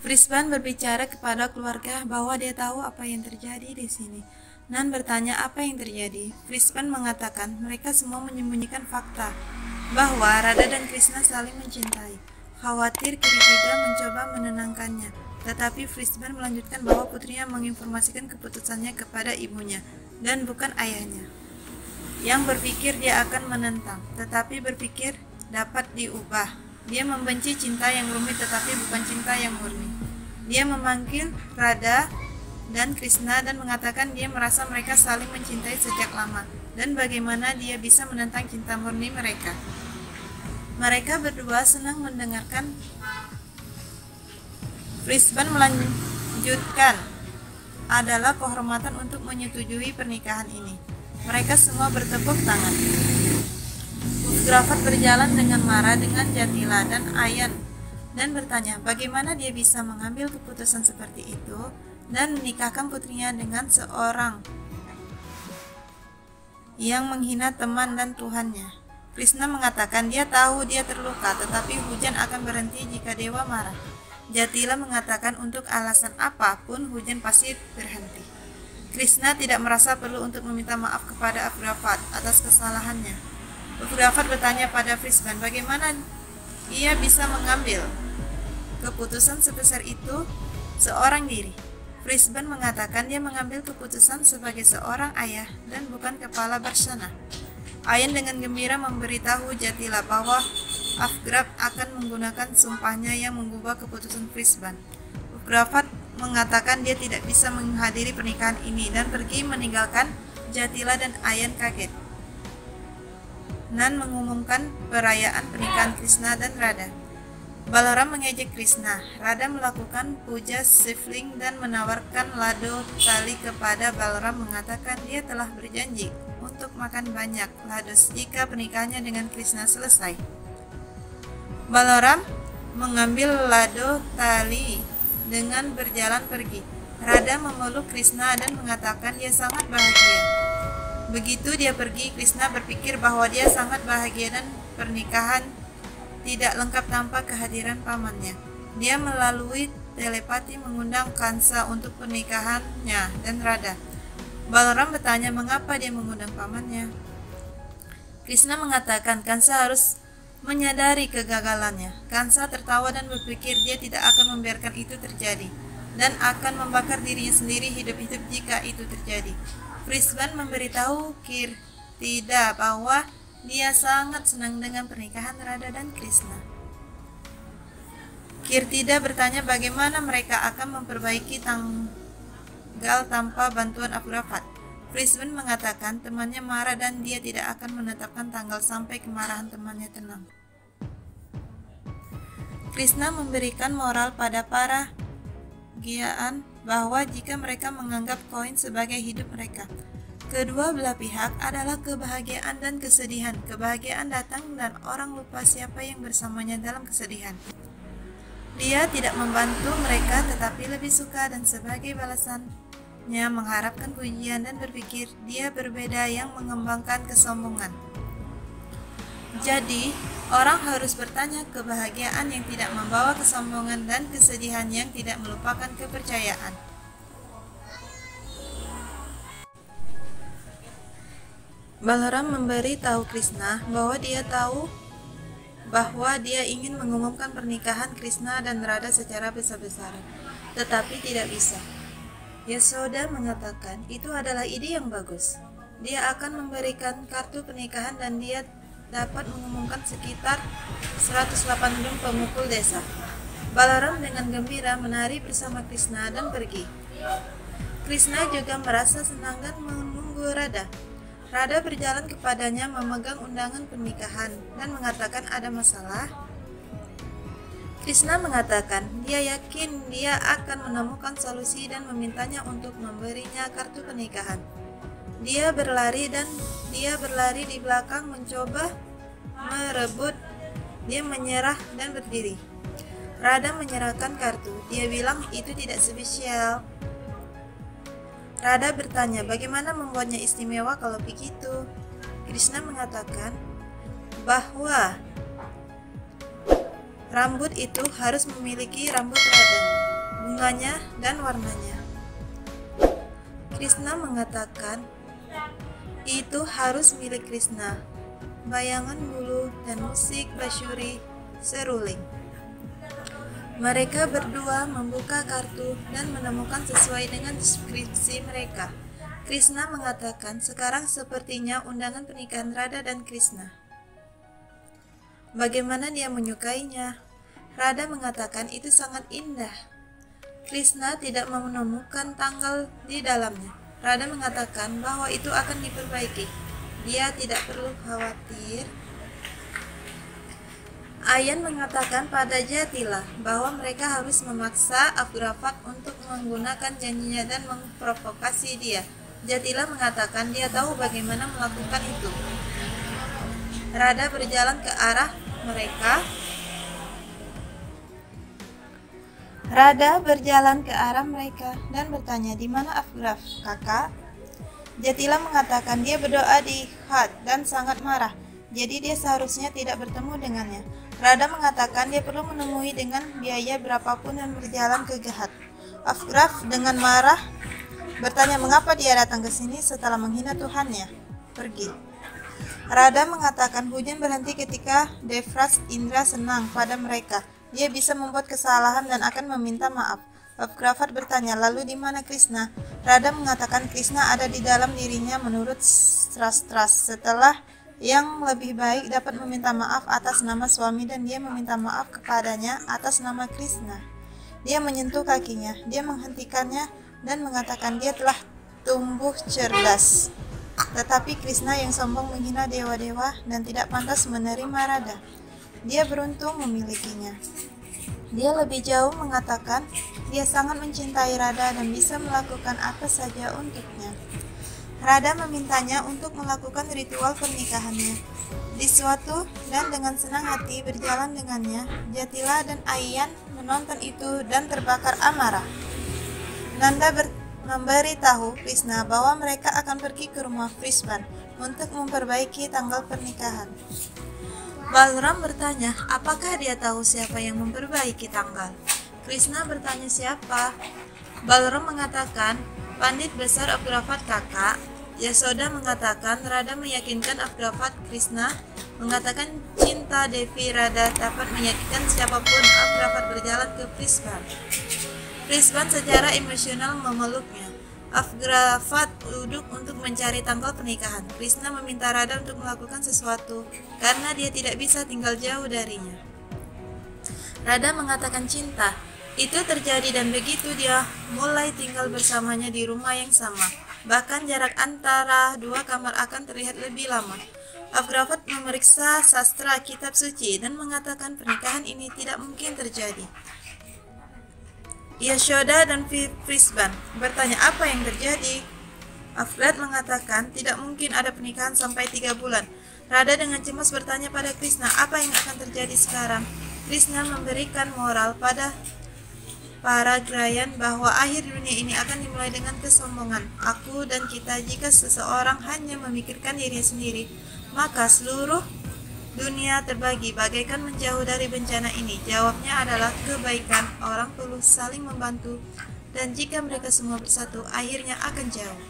Frisban berbicara kepada keluarga bahwa dia tahu apa yang terjadi di sini. Nan bertanya apa yang terjadi. Frisban mengatakan mereka semua menyembunyikan fakta bahwa Radha dan Krishna saling mencintai. Khawatir, Kirtida mencoba menenangkannya, tetapi Frisban melanjutkan bahwa putrinya menginformasikan keputusannya kepada ibunya dan bukan ayahnya, yang berpikir dia akan menentang, tetapi berpikir dapat diubah. Dia membenci cinta yang rumit tetapi bukan cinta yang murni. Dia memanggil Radha dan Krishna dan mengatakan dia merasa mereka saling mencintai sejak lama dan bagaimana dia bisa menentang cinta murni mereka. Mereka berdua senang mendengarkan. Frisban melanjutkan adalah kehormatan untuk menyetujui pernikahan ini. Mereka semua bertepuk tangan. Grafat berjalan dengan marah dengan Jatila dan Ayan dan bertanya bagaimana dia bisa mengambil keputusan seperti itu dan menikahkan putrinya dengan seorang yang menghina teman dan Tuhannya. Krishna mengatakan dia tahu dia terluka, tetapi hujan akan berhenti jika dewa marah. Jatila mengatakan untuk alasan apapun hujan pasti berhenti. Krishna tidak merasa perlu untuk meminta maaf kepada Grafat atas kesalahannya. Grafat bertanya pada Frisban bagaimana ia bisa mengambil keputusan sebesar itu seorang diri. Frisban mengatakan dia mengambil keputusan sebagai seorang ayah dan bukan kepala bersana. Ayan dengan gembira memberitahu Jatila bahwa Afgraf akan menggunakan sumpahnya yang mengubah keputusan Frisban. Grafat mengatakan dia tidak bisa menghadiri pernikahan ini dan pergi meninggalkan Jatila dan Ayan kaget. Nan mengumumkan perayaan pernikahan Krishna dan Radha. Balaram mengejek Krishna. Radha melakukan puja Shivling dan menawarkan lado tali kepada Balaram mengatakan dia telah berjanji untuk makan banyak lados jika pernikahannya dengan Krishna selesai. Balaram mengambil lado tali dengan berjalan pergi. Radha memeluk Krishna dan mengatakan dia sangat bahagia. Begitu dia pergi, Krishna berpikir bahwa dia sangat bahagia dan pernikahan tidak lengkap tanpa kehadiran pamannya. Dia melalui telepati mengundang Kansa untuk pernikahannya dan Radha. Balaram bertanya mengapa dia mengundang pamannya. Krishna mengatakan Kansa harus menyadari kegagalannya. Kansa tertawa dan berpikir dia tidak akan membiarkan itu terjadi dan akan membakar dirinya sendiri hidup-hidup jika itu terjadi. Frisban memberitahu Kirtida bahwa dia sangat senang dengan pernikahan Radha dan Krishna. Kirtida bertanya bagaimana mereka akan memperbaiki tanggal tanpa bantuan Grafat. Frisban mengatakan temannya marah dan dia tidak akan menetapkan tanggal sampai kemarahan temannya tenang. Krishna memberikan moral pada para Gyaan bahwa jika mereka menganggap koin sebagai hidup mereka, kedua belah pihak adalah kebahagiaan dan kesedihan. Kebahagiaan datang dan orang lupa siapa yang bersamanya dalam kesedihan. Dia tidak membantu mereka tetapi lebih suka dan sebagai balasannya mengharapkan pujian dan berpikir dia berbeda yang mengembangkan kesombongan. Jadi, orang harus bertanya kebahagiaan yang tidak membawa kesombongan dan kesedihan yang tidak melupakan kepercayaan. Balaram memberi tahu Krishna bahwa dia tahu bahwa dia ingin mengumumkan pernikahan Krishna dan Radha secara besar-besaran, tetapi tidak bisa. Yasoda mengatakan itu adalah ide yang bagus. Dia akan memberikan kartu pernikahan dan dia dapat mengumumkan sekitar 180 pemukul desa. Balaram dengan gembira menari bersama Krishna dan pergi. Krishna juga merasa senang dan menunggu Radha. Radha berjalan kepadanya memegang undangan pernikahan dan mengatakan ada masalah. Krishna mengatakan dia yakin dia akan menemukan solusi dan memintanya untuk memberinya kartu pernikahan. Dia berlari di belakang mencoba merebut. Dia menyerah dan berdiri. Radha menyerahkan kartu. Dia bilang itu tidak spesial. Radha bertanya bagaimana membuatnya istimewa kalau begitu. Krishna mengatakan bahwa rambut itu harus memiliki rambut Radha. bunganya, dan warnanya. Krishna mengatakan itu harus milik Krishna. Bayangan bulu dan musik Bashuri seruling. Mereka berdua membuka kartu dan menemukan sesuai dengan deskripsi mereka. Krishna mengatakan sekarang sepertinya undangan pernikahan Radha dan Krishna. Bagaimana dia menyukainya? Radha mengatakan itu sangat indah. Krishna tidak menemukan tanggal di dalamnya. Radha mengatakan bahwa itu akan diperbaiki. Dia tidak perlu khawatir. Ayan mengatakan pada Jatila bahwa mereka harus memaksa Abgrafat untuk menggunakan janjinya dan memprovokasi dia. Jatila mengatakan dia tahu bagaimana melakukan itu. Radha berjalan ke arah mereka. Dan bertanya, "Di mana Abgraf, kakak?" Jatila mengatakan dia berdoa di Ghat dan sangat marah. Jadi dia seharusnya tidak bertemu dengannya. Radha mengatakan dia perlu menemui dengan biaya berapapun dan berjalan ke Ghat. Abgraf dengan marah bertanya mengapa dia datang ke sini setelah menghina Tuhannya. Pergi. Radha mengatakan hujan berhenti ketika Devras Indra senang pada mereka. Dia bisa membuat kesalahan dan akan meminta maaf. Abgrafat bertanya, lalu di mana Krishna? Radha mengatakan Krishna ada di dalam dirinya menurut Stras. Setelah yang lebih baik dapat meminta maaf atas nama suami dan dia meminta maaf kepadanya atas nama Krishna. Dia menyentuh kakinya, dia menghentikannya dan mengatakan dia telah tumbuh cerdas. Tetapi Krishna yang sombong menghina dewa-dewa dan tidak pantas menerima Radha. Dia beruntung memilikinya. Dia lebih jauh mengatakan dia sangat mencintai Radha dan bisa melakukan apa saja untuknya. Radha memintanya untuk melakukan ritual pernikahannya. Di suatu dan dengan senang hati berjalan dengannya, Jatila dan Ayan menonton itu dan terbakar amarah. Nanda memberitahu Krishna bahwa mereka akan pergi ke rumah Vrisvan untuk memperbaiki tanggal pernikahan. Balram bertanya, apakah dia tahu siapa yang memperbaiki tanggal? Krishna bertanya siapa? Balram mengatakan, Pandit besar Abgrafat kakak. Yasoda mengatakan Radha meyakinkan Abgrafat. Krishna mengatakan cinta Devi Radha dapat meyakinkan siapapun. Abgrafat berjalan ke Vrisvan. Vrisvan secara emosional memeluknya. Abgrafat duduk untuk mencari tanggal pernikahan. Krishna meminta Radha untuk melakukan sesuatu karena dia tidak bisa tinggal jauh darinya. Radha mengatakan cinta. Itu terjadi dan begitu dia mulai tinggal bersamanya di rumah yang sama. Bahkan jarak antara dua kamar akan terlihat lebih lama. Abgrafat memeriksa sastra kitab suci dan mengatakan pernikahan ini tidak mungkin terjadi. Yashoda dan Vrisvan bertanya apa yang terjadi. Abgrafat mengatakan tidak mungkin ada pernikahan sampai 3 bulan. Radha dengan cemas bertanya pada Krishna apa yang akan terjadi sekarang. Krishna memberikan moral pada para Grayan bahwa akhir dunia ini akan dimulai dengan kesombongan. Aku dan kita, jika seseorang hanya memikirkan dirinya sendiri, maka seluruh dunia terbagi bagaikan menjauh dari bencana ini. Jawabnya adalah kebaikan. Orang perlu saling membantu dan jika mereka semua bersatu, akhirnya akan jauh.